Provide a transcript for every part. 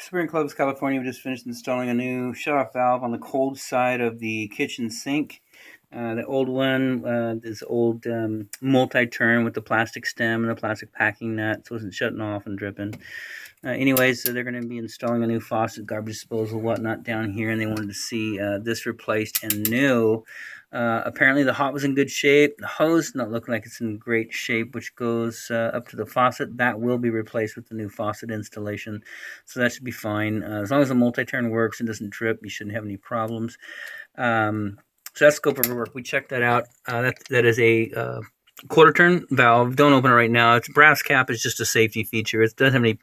So we're in Clovis, California. We just finished installing a new shutoff valve on the cold side of the kitchen sink. The old one, this old multi-turn with the plastic stem and the plastic packing nut, so it wasn't shutting off and dripping. Anyways, so they're going to be installing a new faucet, garbage disposal, whatnot down here, and they wanted to see this replaced and new. Apparently the hot was in good shape. The hose not looking like it's in great shape, which goes up to the faucet. That will be replaced with the new faucet installation, so that should be fine. As long as the multi-turn works and doesn't drip, you shouldn't have any problems. So that's scope of work. We checked that out. That is a quarter turn valve. Don't open it right now. It's brass cap. It's just a safety feature. It doesn't have any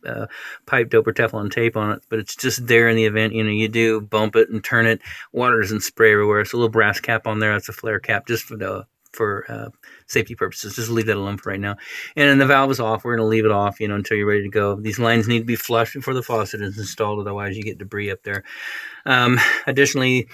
pipe dope or Teflon tape on it, but it's just there in the event you do bump it and turn it. Water doesn't spray everywhere. It's a little brass cap on there. That's a flare cap just for safety purposes. Just leave that alone for right now. And then the valve is off. We're going to leave it off, until you're ready to go. These lines need to be flushed before the faucet is installed. Otherwise, you get debris up there. Additionally,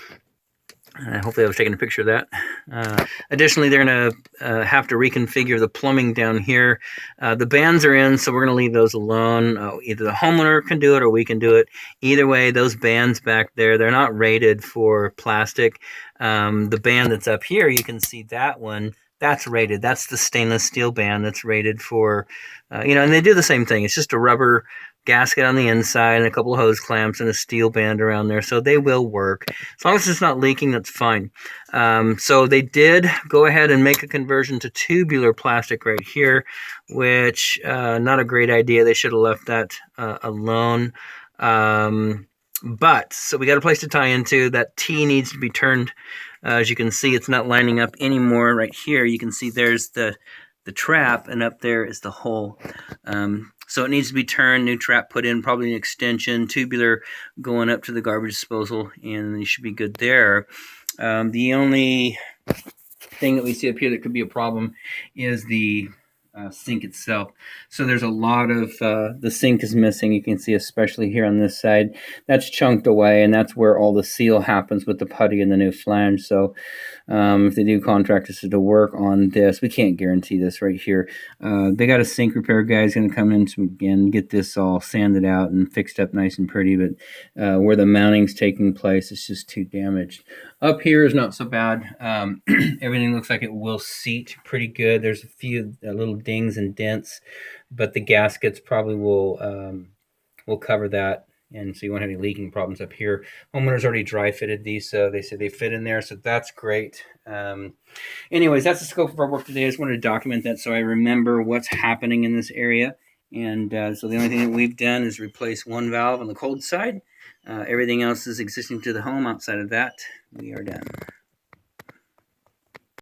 hopefully I was taking a picture of that. Additionally, they're going to have to reconfigure the plumbing down here. The bands are in, so we're going to leave those alone. Either the homeowner can do it or we can do it. Either way, those bands back there, they're not rated for plastic. The band that's up here, you can see that one. That's rated. That's the stainless steel band that's rated for, and they do the same thing. It's just a rubber gasket on the inside and a couple of hose clamps and a steel band around there, so they will work. As long as it's not leaking, that's fine. So they did go ahead and make a conversion to tubular plastic right here, which not a great idea. They should have left that alone. But so we got a place to tie into. That T needs to be turned. As you can see, it's not lining up anymore. Right here, you can see there's the trap, and up there is the hole. So it needs to be turned, new trap put in, probably an extension, tubular going up to the garbage disposal, and you should be good there. The only thing that we see up here that could be a problem is the sink itself. So there's a lot of, the sink is missing. You can see especially here on this side. That's chunked away, and that's where all the seal happens with the putty and the new flange. So if they do contract us to work on this, we can't guarantee this right here. They got a sink repair guy who's going to come in and get this all sanded out and fixed up nice and pretty, but where the mounting's taking place, it's just too damaged. Up here is not so bad. Everything looks like it will seat pretty good. There's a few little dings and dents, but the gaskets probably will cover that, and so you won't have any leaking problems up here. Homeowners already dry fitted these, so they said they fit in there, so that's great. Anyways, that's the scope of our work today. I just wanted to document that so I remember what's happening in this area. And so the only thing that we've done is replace one valve on the cold side. Everything else is existing to the home. Outside of that, we are done.